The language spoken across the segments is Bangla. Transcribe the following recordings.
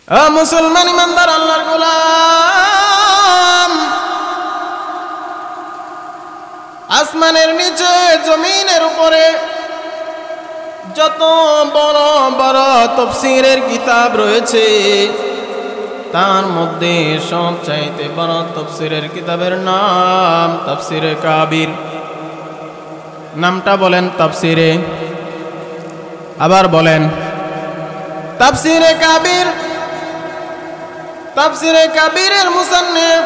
মুসলমান ইমানদার আল্লাহর গোলাম, আসমানের নিচে জমিনের উপরে যত বড় বড় তাফসীরের কিতাব রয়েছে, তার মধ্যে সবচাইতে বড় তাফসীরের কিতাবের নাম তাফসীরে কাবির। নামটা বলেন তাফসীরে, আবার বলেন তাফসীরে কাবির। তাফসীরে কাবিরের মুসান্নিফ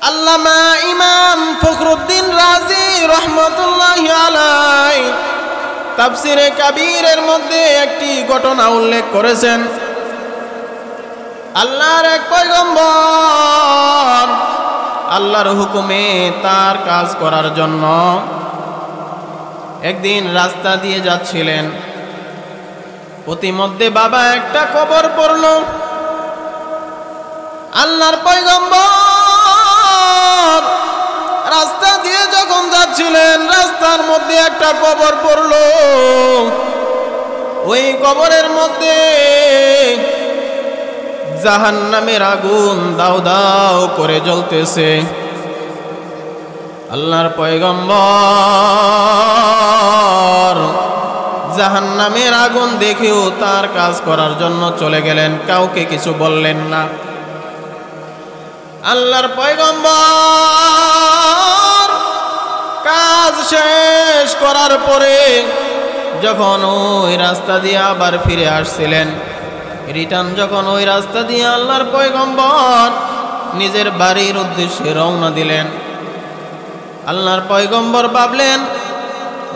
আল্লামা ইমাম ফখরুদ্দিন রাজি রহমতুল্লাহি আলাইহি তাফসীরে কাবিরের মধ্যে একটি ঘটনা উল্লেখ করেছেন। আল্লাহর এক পয়গম্বর আল্লাহর হুকুমে তার কাজ করার জন্য একদিন রাস্তা দিয়ে যাচ্ছিলেন। প্রতিমধ্যে বাবা একটা কবর পড়ল। আল্লাহর পয়গম্বর রাস্তা দিয়ে যখন যাচ্ছিলেন, রাস্তার মধ্যে একটা কবর পড়ল। ওই কবরের মধ্যে জাহান্নামের আগুন দাউ দাউ করে জ্বলতেছে। আল্লাহর পয়গম্বর জাহান্নামের আগুন দেখেও তার কাজ করার জন্য চলে গেলেন, কাউকে কিছু বললেন না। আল্লাহর পয়গম্বর কাজ শেষ করার পরে যখন ওই রাস্তা দিয়ে আবার ফিরে আসছিলেন, রিটার্ন যখন ওই রাস্তা দিয়ে আল্লাহর পয়গম্বর নিজের বাড়ির উদ্দেশ্যে রওনা দিলেন, আল্লাহর পয়গম্বর ভাবলেন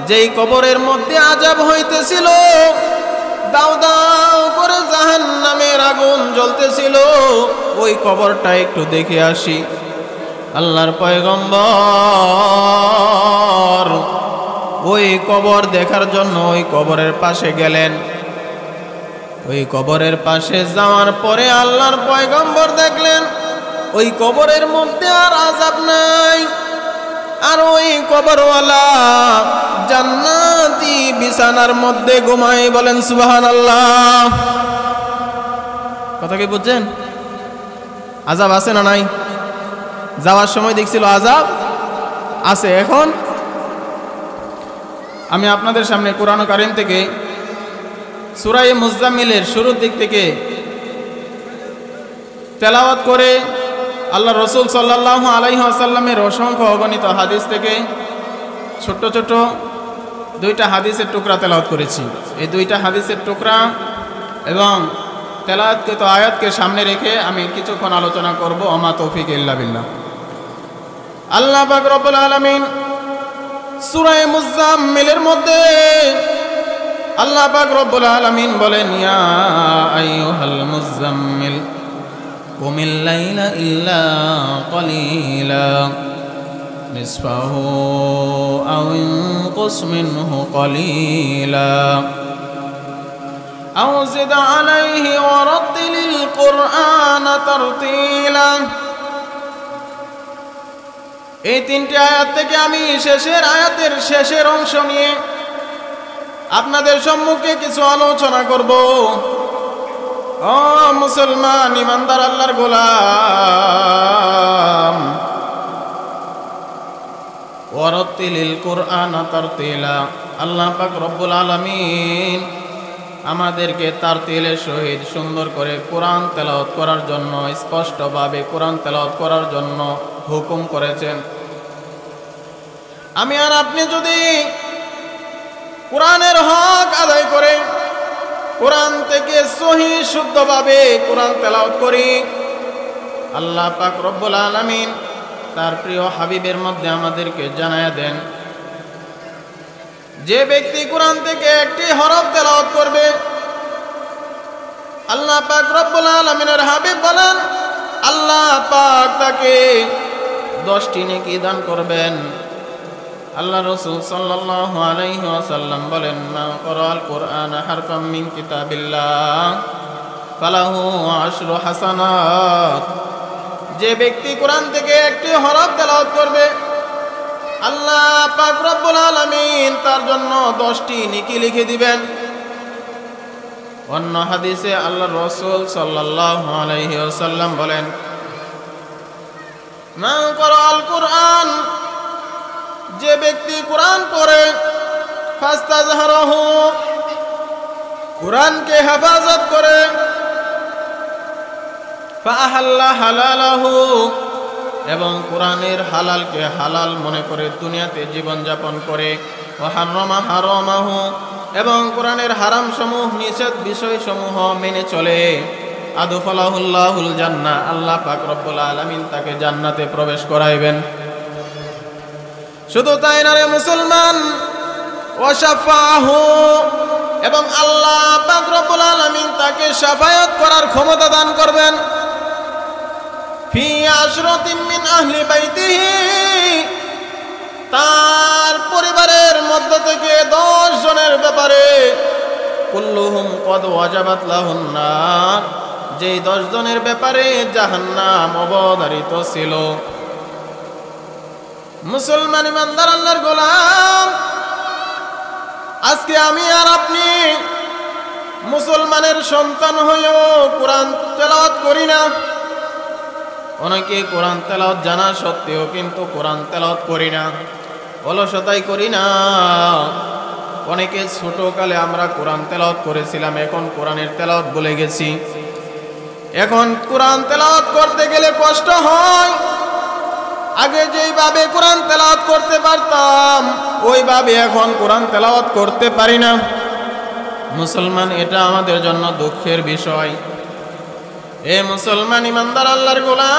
যেই কবরের মধ্যে আযাব হইতেছিল, দাউ দাউ করে জাহান্নামের আগুন জ্বলতেছিল, ওই কবরটা একটু দেখে আসি। আল্লাহর পয়গম্বর ওই কবর দেখার জন্য ওই কবরের পাশে গেলেন। ওই কবরের পাশে যাওয়ার পরে আল্লাহর পয়গম্বর দেখলেন ওই কবরের মধ্যে আর আযাব নাই, আর ওই কবরওয়ালা জান্নাতি বিছানার মধ্যে ঘুমায়। বলেন সুবহানাল্লাহ। কথা কি বুঝছেন? আযাব আছে না নাই? যাওয়ার সময় দেখছিল আযাব আছে। এখন আমি আপনাদের সামনে কোরআন কারীম থেকে সূরা মুজাম্মিলের শুরুর দিক থেকে তেলাওয়াত করে আল্লাহ রসুল সাল্লাল্লাহু আলাইহি ওয়াসাল্লামের অসংখ্য অগণিত হাদিস থেকে ছোট্ট ছোট্ট দুইটা হাদিসের টুকরা তেলাওয়াত করেছি। এই দুইটা হাদিসের টুকরা এবং তেলাওয়াতকৃত আয়াতকে সামনে রেখে আমি কিছুক্ষণ আলোচনা করব। ওমা তৌফিক ইল্লা বিল্লাহ। আল্লাহ পাক রব্বুল আলামিন সূরা মুজাম্মিলের মধ্যে আল্লাহ পাক রব্বুল আলামিন বলেন, ইয়া আইয়ুহাল মুজাম্মিল কুমিল লাইলা ইল্লা কলিলা নিসফাহু আও ইনকুস মিনহু কলিলা আও জিদ আলাইহি ওয়া রাত্তিলিল কুরআনা তারতিলা। এই তিনটি আয়াত থেকে আমি শেষের আয়াতের শেষের অংশ নিয়ে আপনাদের সম্মুখে কিছু আলোচনা করব। ও মুসলমান ইমানদার আল্লাহর গোলাম, ওয়ারাত্তিলিল কুরআনা তারতিলা। আল্লাহ পাক রব্বুল আলামিন আমাদেরকে তারতিলের সহিত সুন্দর করে কোরআন তেলাওয়াত করার জন্য, স্পষ্টভাবে কোরআন তেলাওয়াত করার জন্য হুকুম করেছেন। আমি আর আপনি যদি কোরআনের হক আদায় করে কোরআন থেকে সহিহ শুদ্ধভাবে কোরআন তেলাওয়াত করি, আল্লাহ পাক রব্বুল আলামিন তার প্রিয় হাবিবের মধ্যে আমাদেরকে জানায়া দেন, যে ব্যক্তি কোরআন থেকে একটি হরফ তেলাওয়াত করবে, আল্লাহ পাক রব্বুল আলামিনের হাবিব বলেন আল্লাহ পাক তাকে 10টি নেকি দান করবেন। আল্লাহ রাসূল সাল্লাল্লাহু আলাইহি ওয়াসাল্লাম বলেন, মা ক্বারাআল কুরআনা হারফাম মিন কিতাবিল্লাহ ফালাহু 10 হাসানাত। যে ব্যক্তি কোরআন থেকে একটি হরফ তেলাওয়াত করবে, আল্লাহ পাক রব্বুল আলামিন তার জন্য 10টি নেকি লিখে দিবেন। অন্য হাদিসে আল্লাহর রাসূল সাল্লাল্লাহু আলাইহি ওয়াসাল্লাম বলেন, মান ক্বারাআল কুরআন, যে ব্যক্তি কোরআন পড়ে, ফাস্তাযহারাহু, কোরআনকে হেফাজত করে, ফাআহাল্লা হালালাহু, এবং কোরআনের হালালকে হালাল মনে করে দুনিয়াতে জীবনযাপন করে, ওয়া হারামা হারামাহু, এবং কোরআনের হারাম সমূহ নিষেধ বিষয়সমূহ মেনে চলে, আদখালাহুল্লাহুল জান্নাহ, আল্লাহ পাক রব্বুল আলামিন তাকে জান্নাতে প্রবেশ করাইবেন। শুধু তাই না রে মুসলমান, ওয়া শাফাহু, এবং আল্লাহ পাক রব্বুল আলামিন তাকে শাফায়াত করার ক্ষমতা দান করবেন। ফি আশরাতিন মিন আহলি বাইতিহি, তার পরিবারের মধ্য থেকে 10 জনের ব্যাপারে, কুল্লুহুম কদ ওয়াজাবাত লাহুন নার, যেই 10 জনের ব্যাপারে জাহান্নাম অবধারিত ছিল। মুসলমান ইমানদার আল্লাহর গোলাম, আজকে আমি আর আপনি মুসলমানের সন্তান হয়েও কোরআন তেলাওয়াত করি না। অনেকে কোরআন তেলাওয়াত জানা সত্ত্বেও কিন্তু কোরআন তেলাওয়াত করি না, অলসতাই করি না। অনেকে ছোটকালে আমরা কোরআন তেলাওয়াত করেছিলাম, এখন কোরআনের তেলাওয়াত ভুলে গেছি। এখন কোরআন তেলাওয়াত করতে গেলে কষ্ট হয়। আগে যেইভাবে কোরআন তেলাওয়াত করতে পারতাম, ওইভাবে এখন কোরআন তেলাওয়াত করতে পারি না। মুসলমান, এটা আমাদের জন্য দুঃখের বিষয়। এ মুসলমান ইমানদার আল্লাহর গোলাম,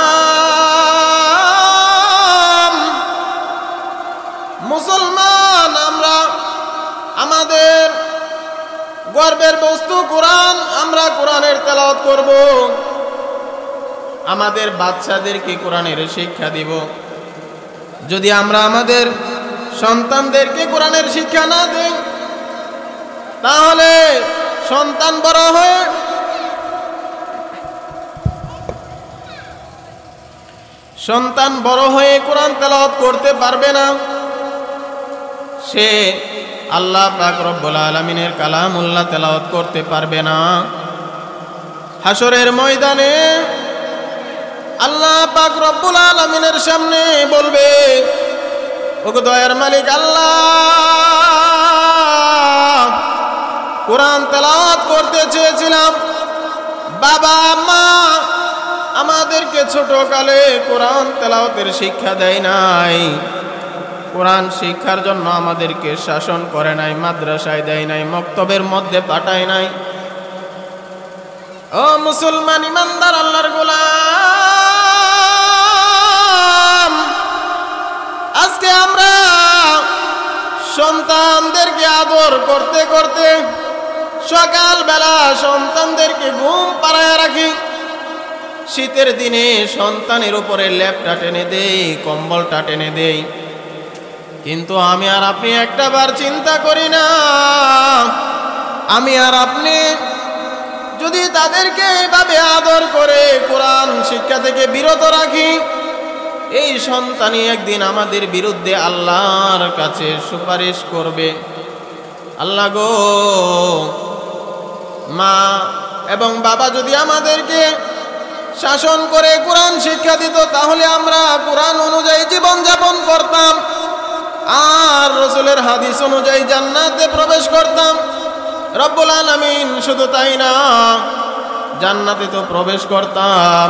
মুসলমান আমরা, আমাদের গর্বের বস্তু কোরআন, আমরা কোরআনের তেলাওয়াত করব, আমাদের বাচ্চাদেরকে কোরআনের শিক্ষা দিব। যদি আমরা আমাদের সন্তানদেরকে কোরআনের শিক্ষা না দেই, তাহলে সন্তান বড় হয়ে কোরআন তেলাওয়াত করতে পারবে না। সে আল্লাহ পাক রব্বুল আলামিনের কালামুল্লাহ তেলাওয়াত করতে পারবে না। হাসরের ময়দানে আল্লাহ পাক রব্বুল আলামিনের সামনে বলবে, ওগো দয়ার মালিক আল্লাহ, কোরআন তেলাওয়াত করতে চেয়েছিলাম, বাবা মা আমাদেরকে ছোটকালে কোরআন তেলাওয়াতের শিক্ষা দেয় নাই, কোরআন শিক্ষার জন্য আমাদেরকে শাসন করে নাই, মাদ্রাসায় দেয় নাই, মক্তবের মধ্যে পাঠায় নাই। ও মুসলমান ইমানদার আল্লাহর গোলাম, আজকে আমরা সন্তানদেরকে আদর করতে করতে সকালবেলা সন্তানদেরকে ঘুম পাড়ায় রাখি, শীতের দিনে সন্তানের উপরে লেপটা টেনে দেই, কম্বলটা টেনে দেই, কিন্তু আমি আর আপনি একটাবার চিন্তা করি না, আমি আর আপনি যদি তাদেরকে এইভাবে আদর করে কোরআন শিক্ষা থেকে বিরত রাখি, এই সন্তানই একদিন আমাদের বিরুদ্ধে আল্লাহর কাছে সুপারিশ করবে। আল্লাহ গো, মা এবং বাবা যদি আমাদেরকে শাসন করে কোরআন শিক্ষা দিত, তাহলে আমরা কোরআন অনুযায়ী জীবন যাপন করতাম, আর রাসূলের হাদিস অনুযায়ী জান্নাতে প্রবেশ করতাম। রব্বুল আলামিন শুধু তাই না, জান্নাতে তো প্রবেশ করতাম,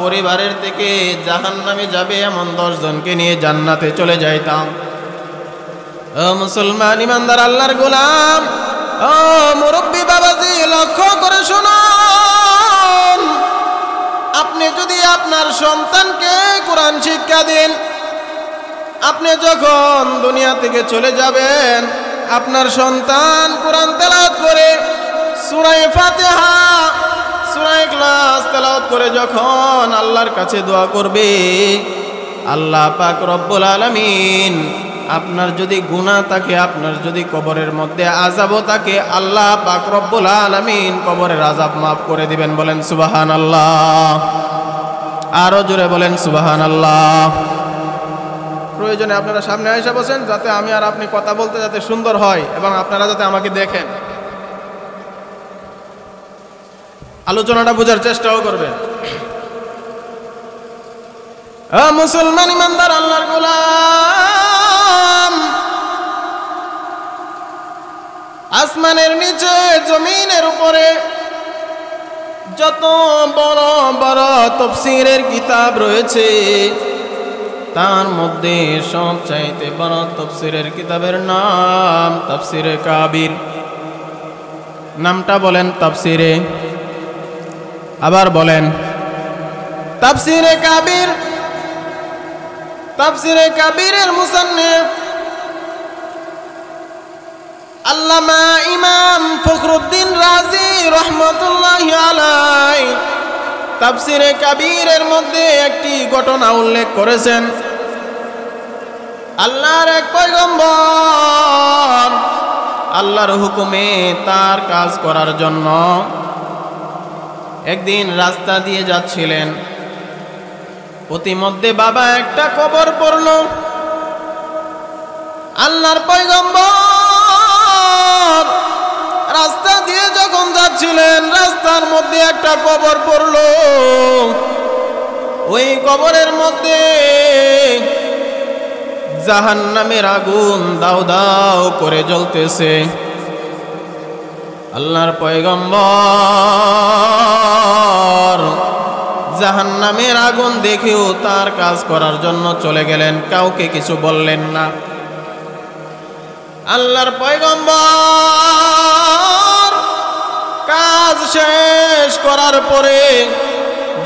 পরিবারের থেকে জাহান্নামে যাবে এমন 10 জনকে নিয়ে জান্নাতে চলে যাইতাম। ও মুসলমান ইমানদার আল্লাহর গোলাম, ও মুরব্বী বাবাজি, লক্ষ্য করে শুনুন, আপনি যদি আপনার সন্তানকে কোরআন শিক্ষা দেন, আপনি যখন দুনিয়া থেকে চলে যাবেন, আপনার সন্তান কোরআন তেলাওয়াত করে সূরা ফাতিহা, সূরা ইখলাস তেলাওয়াত করে যখন আল্লাহর কাছে দোয়া করবে, আল্লাহ পাক রব্বুল আলামিন আপনার যদি গুনাহ থাকে, আপনার যদি কবরের মধ্যে আযাবও থাকে, আল্লাহ পাক রব্বুল আলামিন কবরের আযাব মাফ করে দিবেন। বলেন সুবহানাল্লাহ, আরো জোরে বলেন সুবহানাল্লাহ। প্রয়োজনে আপনারা সামনে এসে বসেন, যাতে আমি আর আপনি কথা বলতে যাতে সুন্দর হয় এবং আপনারা যাতে আমাকে দেখেন। আলোচনাটা বোঝার চেষ্টাও করবেন। মুসলমান ইমানদার আল্লাহর গোলাম, আসমানের নিচে জমিনের উপরে যত বড় বড় তাফসীরের কিতাব রয়েছে তার মধ্যে সবচাইতে বড় তাফসীরের কিতাবের নাম তাফসীরে কাবির। নামটা বলেন তাফসীরে, আবার বলেন তাফসীরে কাবির। তাফসীরে কাবিরের মুসান্নিফ আল্লামা ইমাম ফখরুদ্দিন রাজি রহমতুল্লাহি আলাইহি তাফসীরে কাবিরের মধ্যে একটি ঘটনা উল্লেখ করেছেন। আল্লাহর এক পয়গম্বর আল্লাহর হুকুমে তার কাজ করার জন্য একদিন রাস্তা দিয়ে যাচ্ছিলেন। প্রতিমধ্যে বাবা একটা কবর পড়ল। আল্লাহর পয়গম্বর রাস্তা দিয়ে যখন যাচ্ছিলেন রাস্তার মধ্যে একটা কবর পড়ল। ওই কবরের মধ্যে জাহান্নামের আগুন দাউ দাউ করে জ্বলতেছে। আল্লাহর পয়গম্বর জাহান্নামের আগুন দেখেও তার কাজ করার জন্য চলে গেলেন, কাউকে কিছু বললেন না। আল্লাহর পয়গম্বর কাজ শেষ করার পরে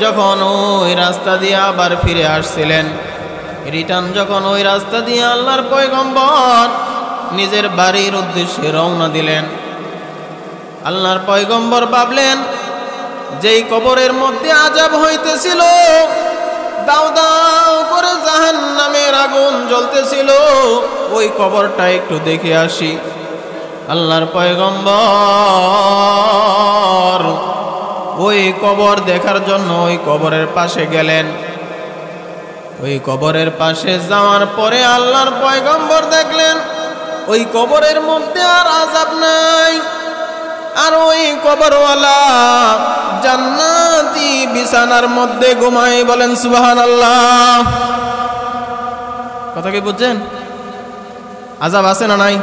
যখন ওই রাস্তা দিয়ে আবার ফিরে আসছিলেন, রিটার্ন যখন ওই রাস্তা দিয়ে আল্লাহর পয়গম্বর নিজের বাড়ির উদ্দেশ্যে রওনা দিলেন। আল্লাহর পয়গম্বর ভাবলেন যেই কবরের মধ্যে আযাব হইতেছিল, দাউ দাউ করে জাহান্নামের আগুন জ্বলতেছিল, ওই কবরটা একটু দেখে আসি। আল্লাহর পয়গম্বর ওই কবর দেখার জন্য ওই কবরের পাশে গেলেন। ওই কবরের পাশে যাওয়ার পরে আল্লাহর পয়গম্বর দেখলেন ওই কবরের মধ্যে আর আযাব নাই, আর ওই কবরওয়ালা জান্নাতি বিছানার মধ্যে ঘুমায়। বলেন সুবহানাল্লাহ। কথা কি বুঝছেন? আযাব আছে না নাই?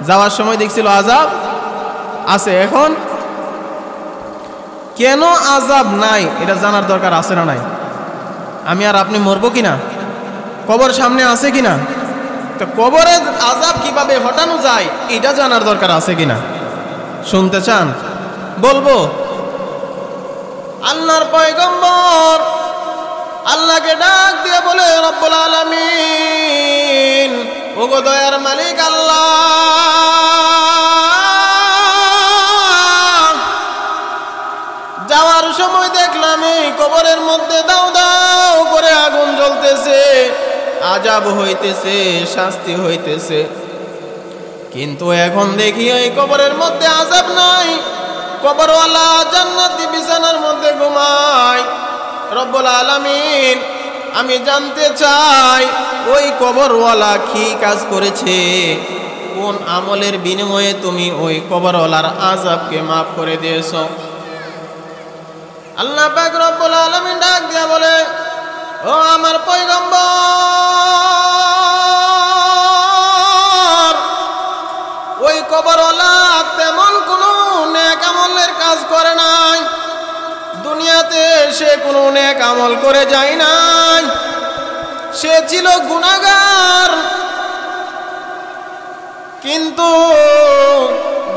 যাওয়ার সময় দেখছিল আযাব আছে, এখন কেন আযাব নাই এটা জানার দরকার আছে না নাই? আমি আর আপনি মরবো কিনা, কবর সামনে আছে কিনা, তো কবরের আযাব কিভাবে হটানো যায় এটা জানার দরকার আছে কিনা? শুনতে চান? বলবো। আল্লাহর পয়গম্বর আল্লাহকে ডাক দিয়ে বলে, রব্বুল আলামিন, ওগো দয়ার মালিক আল্লাহ, যাওয়ার সময় দেখলাম এই কবরের মধ্যে দাউ দাউ করে আগুন জ্বলতেছে, আযাব হইতেছে, শাস্তি হইতেছে, কিন্তু এখন দেখি এই কবরের মধ্যে আযাব নাই, কবরওয়ালা জান্নাতি বিছানার মধ্যে ঘুমায়। রব্বুল আলামিন, আমি জানতে চাই ওই কবরওয়ালা কি কাজ করেছে, কোন আমলের বিনিময়ে তুমি ওই কবরওয়ালার আযাবকে মাফ করে দিয়েছো। আল্লাহ পাক রব্বুল আলামিন ডাক দিয়া বলে, ও আমার পয়গম্বর, ওই কবরওয়ালা তেমন কোনো নেক আমলের কাজ করে নাই, দুনিয়াতে সে কোনো নেক আমল করে যায় নাই, সে ছিল গুনাহগার, কিন্তু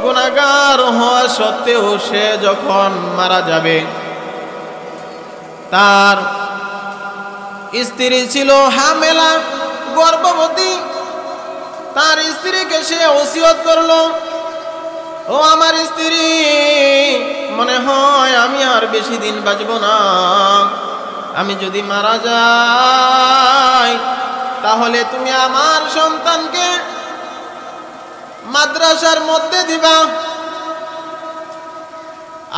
গুনাহগার হওয়া সত্ত্বেও সে যখন মারা যাবে, তার স্ত্রী ছিল হামেলা, গর্ভবতী, তার স্ত্রীকে সে ওসিয়ত করলো, ও আমার স্ত্রী, মনে হয় আমি আর বেশি দিন বাঁচব না, আমি যদি মারা যাই তাহলে তুমি আমার সন্তানকে মাদ্রাসার মধ্যে দিবা।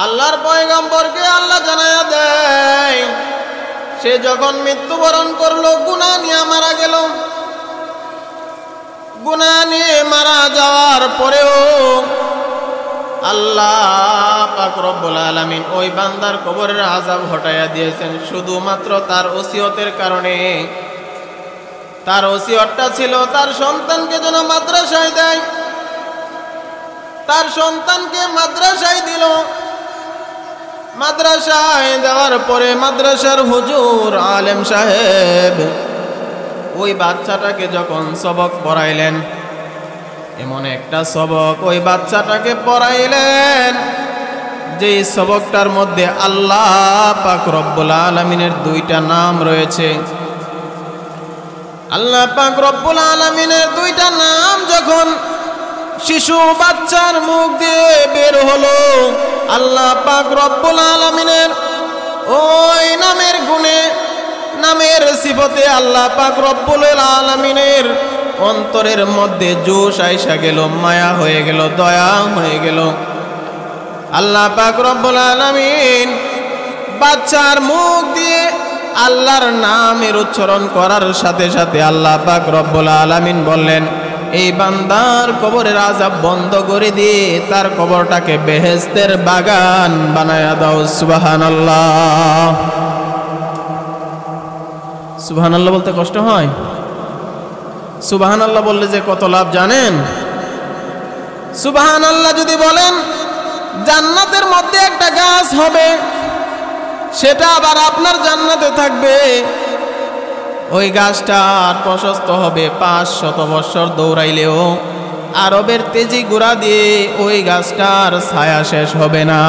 আল্লাহর পয়গম্বরকে আল্লাহ জানায়া দেয়, সে যখন মৃত্যুবরণ করলো গুনাহ নিয়ে মারা গেল। গুনাহ নিয়ে মারা যাওয়ার পরেও আল্লাহ পাক রব্বুল আলামিন ওই বান্দার কবরের আযাব হটাইয়া দিয়েছেন শুধুমাত্র তার ওসিয়তের কারণে। তার ওসিয়তটা ছিল তার সন্তানকে যেন মাদ্রাসায় দেয়, তার সন্তানকে মাদ্রাসায় দিল। মাদ্রাসায় দেওয়ার পরে মাদ্রাসার হুজুর আলেম সাহেব ওই বাচ্চাটাকে যখন সবক পড়াইলেন, এমন একটা সবক ওই বাচ্চাটাকে পড়াইলেন যে সবকটার মধ্যে আল্লাহ পাক রব্বুল আলামিনের দুইটা নাম রয়েছে। আল্লাহ পাক রব্বুল আলামিনের দুইটা নাম যখন শিশু বাচ্চার মুখ দিয়ে বের হলো, আল্লাহ পাক রব্বুল আলামিনের ওই নামের গুণে, নামের সিফতে আল্লাহ পাক রব্বুল আলামিনের অন্তরের মধ্যে জোশ আইসা গেল, মায়া হয়ে গেল, দয়া হয়ে গেল। আল্লাহ পাক রব্বুল আলামিন বাচ্চার মুখ দিয়ে আল্লাহর নামের উচ্চারণ করার সাথে সাথে আল্লাহ পাক রব্বুল আলামিন বললেন, এই বান্দার কবরের আযাব বন্ধ করে দিয়ে তার কবরটাকে বেহেশতের বাগান বানায়া দাও। সুবহানাল্লাহ। সুবহানাল্লাহ বলতে কষ্ট হয়? সুবহানাল্লাহ বললে যে কত লাভ জানেন? সুবহানাল্লাহ যদি বলেন, জান্নাতের মধ্যে একটা গাছ হবে, সেটা আবার আপনার জান্নাতে থাকবে। ওই গাছটার প্রশস্ত হবে 500 বছর দৌড়াইলেও আরবের তেজি গুড়া দিয়ে ওই গাছটার ছায়া শেষ হবে না।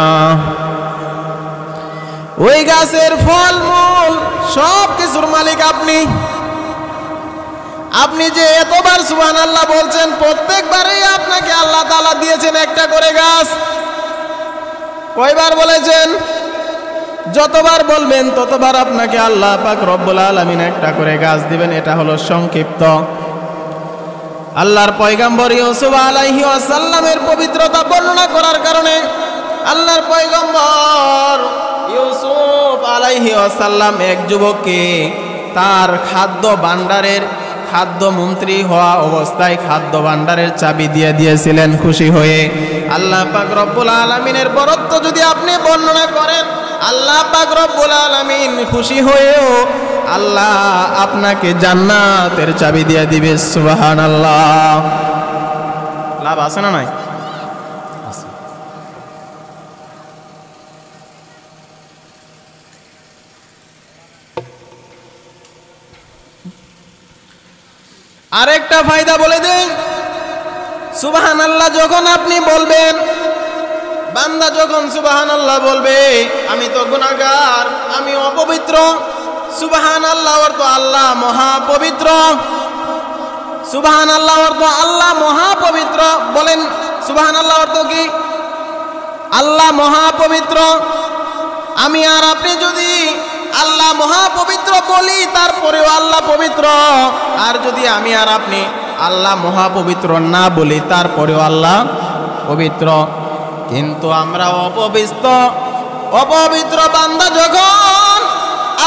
ওই গাছের ফল মূল সব কিছুর মালিক আপনি। আপনি যে এতবার সুবহানাল্লাহ বলছেন, প্রত্যেকবারেই আপনাকে আল্লাহ তাআলা দিয়েছেন একটা করে গাছ। কয়বার বলেছেন? যতবার বলবেন ততবার আপনাকে আল্লাহ পাক রব্বুল আলামিন একটা করে গাছ দিবেন। এটা হলো সংক্ষিপ্ত। আল্লাহর পয়গম্বর ইউসুফ আলাইহি ওয়াসাল্লামের পবিত্রতা বর্ণনা করার কারণে আল্লাহর পয়গম্বর ইউসুফ আলাইহি ওয়াসাল্লাম এক যুবককে তার খাদ্য ভাণ্ডারের খাদ্য মন্ত্রী হওয়া অবস্থায় খাদ্য ভাণ্ডারের চাবি দিয়ে দিয়েছিলেন খুশি হয়ে। আল্লাহ পাক রব্বুল আলামিনের বরত্ব যদি আপনি বর্ণনা করেন, আল্লাহ পাক রব্বুল আলামিন খুশি হয়েও আল্লাহ আপনাকে জান্নাতের চাবি দিয়ে দিবে। সুবহানাল্লাহ। লাভ আছে না নাই? আরেকটা ফায়দা বলে দেই, সুবহানাল্লাহ যখন আপনি বলবেন, বান্দা যখন সুবহানাল্লাহ বলবে, আমি তো গুনাহগার, আমি অপবিত্র। সুবহানাল্লাহ অর্থ আল্লাহ মহাপবিত্র। সুবহানাল্লাহ অর্থ আল্লাহ মহাপবিত্র। বলেন সুবহানাল্লাহ অর্থ কি? আল্লাহ মহাপবিত্র। আমি আর আপনি যদি আল্লাহ মহাপবিত্র বলি, তারপরেও আল্লাহ পবিত্র। আর যদি আমি আর আপনি আল্লাহ মহাপবিত্র না বলি, তারপরেও আল্লাহ পবিত্র। কিন্তু আমরা অপবিত্র বান্দা যখন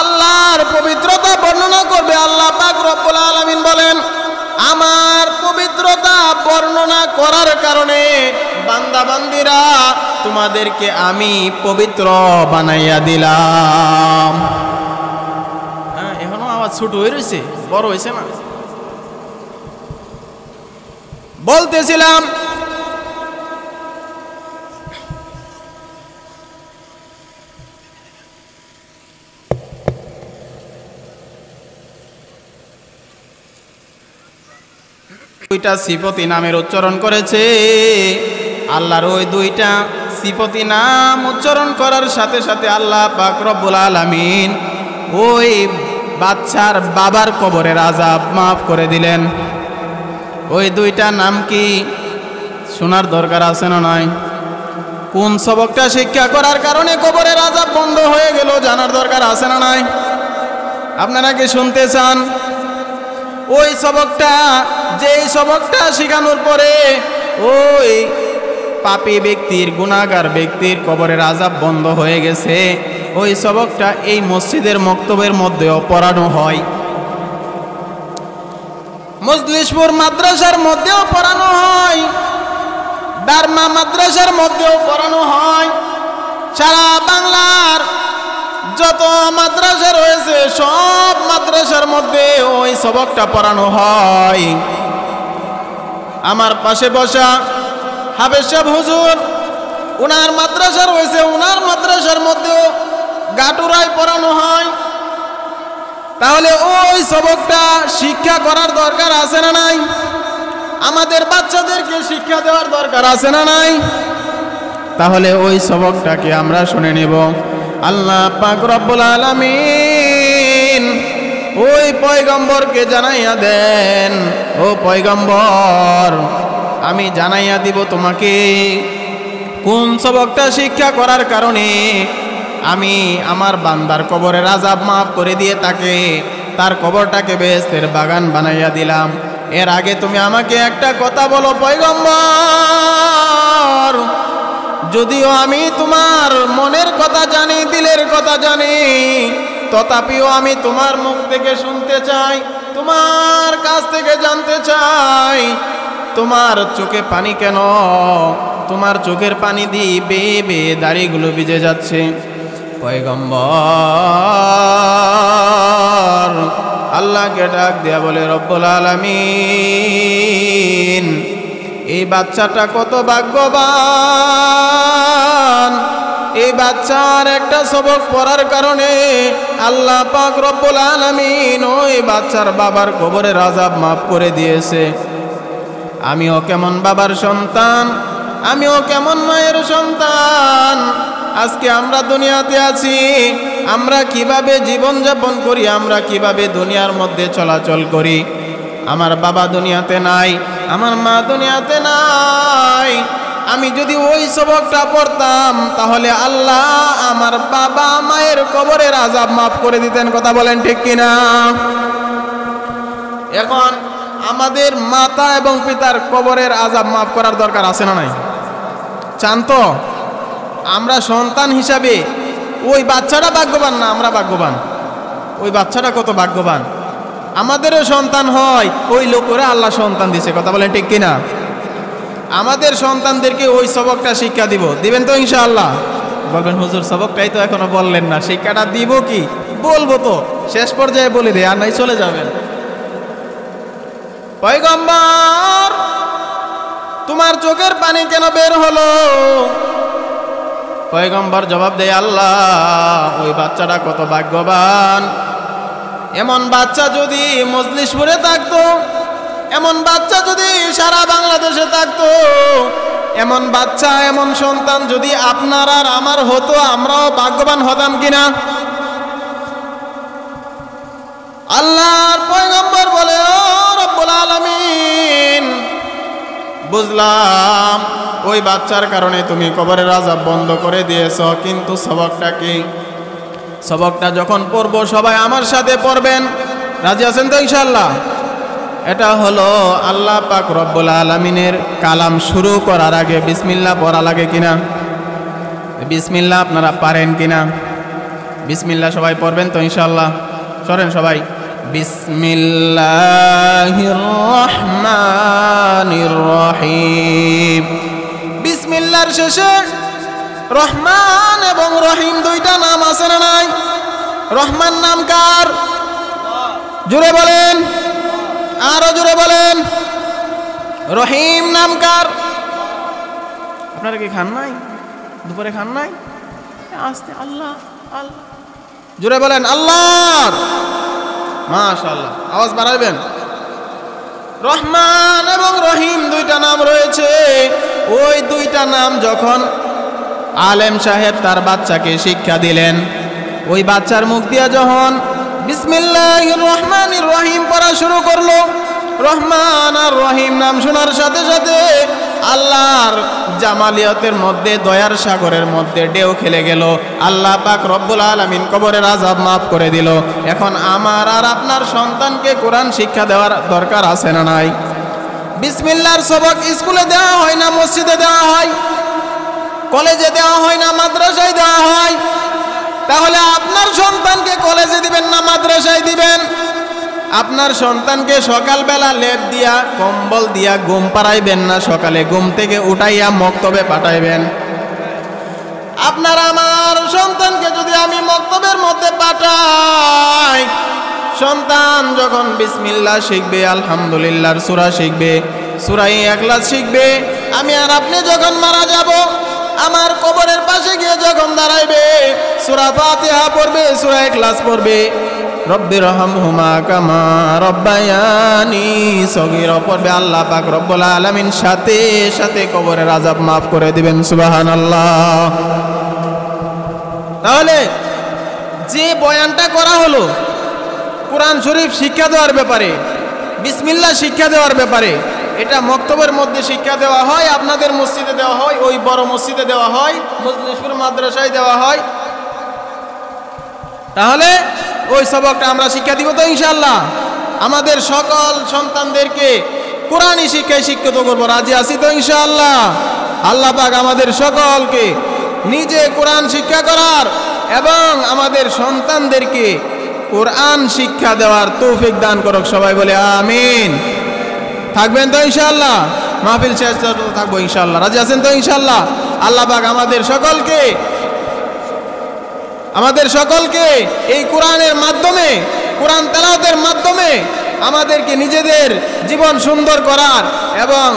আল্লাহর পবিত্রতা বর্ণনা করবে, আল্লাহ পাক রব্বুল আলামিন বলেন, আমার পবিত্রতা বর্ণনা করার কারণে বান্দা বান্দিরা তোমাদেরকে আমি পবিত্র বানাইয়া দিলাম। হ্যাঁ, এখনো আওয়াজ ছোট হয়ে রয়েছে, বড় হয়েছে না? বলতেছিলাম দুইটা সিফতি নামের উচ্চারণ করেছে। আল্লাহর ওই দুইটা সিফতি নাম উচ্চারণ করার সাথে সাথে আল্লাহ পাক রব্বুল আলামিন ওই বাচ্চার বাবার কবরের আযাব মাফ করে দিলেন। ওই দুইটা নাম কি শোনার দরকার আছে না নাই? কোন সবকটা শিক্ষা করার কারণে কবরের আযাব বন্ধ হয়ে গেল জানার দরকার আছে না নাই? আপনারা কি শুনতে চান? ওই সবকটা, যেই সবকটা শেখানোর পরে ওই পাপী ব্যক্তির, গুনাহগার ব্যক্তির কবরের আযাব বন্ধ হয়ে গেছে, ওই সবকটা এই মসজিদের মক্তবের মধ্যেও পড়ানো হয়, মজলিসপুর মাদ্রাসার মধ্যেও পড়ানো হয়। দারমা মাদ্রাসার মধ্যেও পড়ানো হয়। সারা বাংলার যত মাদ্রাসা রয়েছে সব মাদ্রাসার মধ্যে ওই সবকটা পড়ানো হয়। আমার পাশে বসা হাফেজ সাহেব হুজুর, ওনার মাদ্রাসা রয়েছে, ওনার মাদ্রাসার মধ্যেও গাটুরায় পড়ানো হয়। তাহলে ওই সবকটা শিক্ষা করার দরকার আছে না নাই? আমাদের বাচ্চাদেরকে শিক্ষা দেওয়ার দরকার আছে না নাই? তাহলে ওই সবকটাকে আমরা শুনে নেব। আল্লাহ পাক রব্বুল আলামিন ওই পয়গম্বরকে জানাইয়া দেন, ও পয়গম্বর আমি জানাইয়া দিব তোমাকে কোন সবকটা শিক্ষা করার কারণে আমি আমার বান্দার কবরের আযাব মাফ করে দিয়ে তাকে তার কবরটাকে বেহেশতের বাগান বানাইয়া দিলাম। এর আগে তুমি আমাকে একটা কথা বলো পয়গম্বর, যদিও আমি তোমার মনের কথা জানি, দিলের কথা জানি, তথাপিও আমি তোমার মুখ থেকে শুনতে চাই, তোমার কাছ থেকে জানতে চাই তোমার চোখে পানি কেন? তোমার চোখের পানি দিয়ে বেয়ে বেয়ে দাড়িগুলো ভিজে যাচ্ছে। পয়গম্বর আল্লাহকে ডাক দেয়া বলে, রব্বুল আলামিন এই বাচ্চাটা কত ভাগ্যবান, এই বাচ্চার একটা সবক পড়ার কারণে আল্লাহ পাক রব্বুল আলামিন ওই বাচ্চার বাবার কবরের আযাব মাফ করে দিয়েছে। আমিও কেমন বাবার সন্তান, আমিও কেমন মায়ের সন্তান। আজকে আমরা দুনিয়াতে আছি, আমরা কিভাবে জীবন যাপন করি, আমরা কিভাবে দুনিয়ার মধ্যে চলাচল করি। আমার বাবা দুনিয়াতে নাই, আমার মা দুনিয়াতে নাই। আমি যদি ওই সবকটা পড়তাম তাহলে আল্লাহ আমার বাবা মায়ের কবরের আযাব মাফ করে দিতেন। কথা বলেন ঠিক কিনা? এখন আমাদের মাতা এবং পিতার কবরের আযাব মাফ করার দরকার আছে না নাই? চান তো? আমরা সন্তান হিসাবে ওই বাচ্চাটা ভাগ্যবান না আমরা ভাগ্যবান? ওই বাচ্চাটা কত ভাগ্যবান। আমাদেরও সন্তান হয়, ওই লোকেরা আল্লাহ সন্তান দিছে। কথা বলেন ঠিক কিনা? আমাদের সন্তানদেরকে ওই সবকটা শিক্ষা দিবেন তো ইনশাআল্লাহ? বলবেন হুজুর সবকটাই তো এখনো বললেন না, শিক্ষাটা দিব কি? বলবো তো, শেষ পর্যায়ে বলে দে, আর নাই চলে যাবেন। পয়গম্বর তোমার চোখের পানি কেন বের হলো? পয়গম্বর জবাব দেয়, আল্লাহ ওই বাচ্চাটা কত ভাগ্যবান। এমন বাচ্চা যদি মজলিশপুরে থাকতো, এমন বাচ্চা যদি সারা বাংলাদেশে থাকতো, এমন বাচ্চা এমন সন্তান যদি আপনার আর আমার হতো, আমরাও ভাগ্যবান হতাম কিনা? আল্লাহর পয়গম্বর বলে, ও রব্বুল আলামিন বুঝলাম ওই বাচ্চার কারণে তুমি কবরের আযাব বন্ধ করে দিয়েছো, কিন্তু সবকটা কি? সবকটা যখন পড়বো সবাই আমার সাথে পড়বেন, রাজি আছেন তো ইনশাআল্লাহ? এটা হলো আল্লাহ পাক রব্বুল আলামিনের কালাম শুরু করার আগে বিসমিল্লাহ পড়া লাগে কিনা? বিসমিল্লাহ আপনারা পারেন কিনা? বিসমিল্লাহ সবাই পড়বেন তো ইনশাআল্লাহ? চলেন সবাই, বিসমিল্লাহির রহমানির রহিম। বিসমিল্লাহর শেষে রহমান এবং রহিম দুইটা নাম আছে না নাই? রহমান নাম কার? জোরে বলেন, আরো জোরে বলেন। রহিম নাম কার? আপনারা কি খান নাই? দুপুরে খান নাই? আস্তে আল্লাহ আল্লাহ জোরে বলেন, আল্লাহ। মাশাআল্লাহ, আওয়াজ বাড়াবেন। রহমান এবং রহিম দুইটা নাম রয়েছে। ওই দুইটা নাম যখন আলেম সাহেব তার বাচ্চাকে শিক্ষা দিলেন, ওই বাচ্চার মুখ দিয়া যখন বিসমিল্লাহির রহমানির রহিম পড়া শুরু করলো, রহমান আর রহিম নাম শোনার সাথে সাথে আল্লাহর জামালিয়তের মধ্যে, দয়ার সাগরের মধ্যে ঢেউ খেলে গেল। আল্লাহ পাক রব্বুল আলামিন কবরের আযাব মাফ করে দিল। এখন আমার আর আপনার সন্তানকে কোরআন শিক্ষা দেওয়ার দরকার আছে না নাই? বিসমিল্লাহর সবক স্কুলে দেওয়া হয় না মসজিদে দেওয়া হয়? কলেজে দেওয়া হয় না মাদ্রাসায় দেওয়া হয়? তাহলে আপনার সন্তানকে কলেজে দিবেন না মাদ্রাসায় দিবেন? আপনার সন্তানকে সকালবেলা লেপ দিয়া কম্বল দিয়া ঘুম পাড়াইবেন না, সকালে ঘুম থেকে উঠাইয়া মক্তবে পাঠাইবেন। আপনার আমার সন্তানকে যদি আমি মক্তবের মধ্যে পাঠাই, সন্তান যখন বিসমিল্লাহ শিখবে, আলহামদুলিল্লাহর সূরা শিখবে, সূরা ইখলাস শিখবে, আমি আর আপনি যখন মারা যাব, আমার কবরের পাশে গিয়ে যখন দাঁড়াইবে, সূরা ফাতিহা পড়বে, সূরা ইখলাস পড়বে, রব্বির রহমহুমা কামা রব্বায়ানি সগীরা পড়বে, আল্লাহ পাক রব্বুল আলামিন সাথে সাথে কবরের আযাব মাফ করে দিবেন। সুবহানাল্লাহ। তাহলে যে বয়ানটা করা হলো কোরআন শরীফ শিক্ষা দেওয়ার ব্যাপারে, বিসমিল্লাহ শিক্ষা দেওয়ার ব্যাপারে, এটা মক্তবের মধ্যে শিক্ষা দেওয়া হয়, আপনাদের মসজিদে দেওয়া হয়, ওই বড় মসজিদে দেওয়া হয়, মজলিসপুর মাদ্রাসায় দেওয়া হয়। তাহলে ওই সবকটা আমরা শিক্ষা দিব তো ইনশাআল্লাহ। আমাদের সকল সন্তানদেরকে কোরআনী শিক্ষায় শিক্ষিত করবো, রাজি আছি তো ইনশাআল্লাহ। আল্লাহ পাক আমাদের সকলকে নিজে কোরআন শিক্ষা করার এবং আমাদের সন্তানদেরকে কোরআন শিক্ষা দেওয়ার তৌফিক দান করুক। সবাই বলে আমিন। থাকবেন তো ইনশাআল্লাহ? মাহফিল শেষ থাকবো ইনশাআল্লাহ। রাজি আছেন তো ইনশাআল্লাহ? আল্লাহ পাক আমাদের সকলকে এই কোরআনের মাধ্যমে, কোরআন তেলাওয়াতের মাধ্যমে আমাদেরকে নিজেদের জীবন সুন্দর করার এবং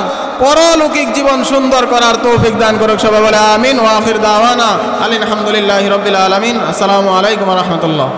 পরলৌকিক জীবন সুন্দর করার তৌফিক দান করুক। সবাই বলে আমিন। ওয়া আখির দাওয়ানা আলহামদুলিল্লাহি রাব্বিল আলামিন। আসসালামু আলাইকুম ওয়া রাহমাতুল্লাহ।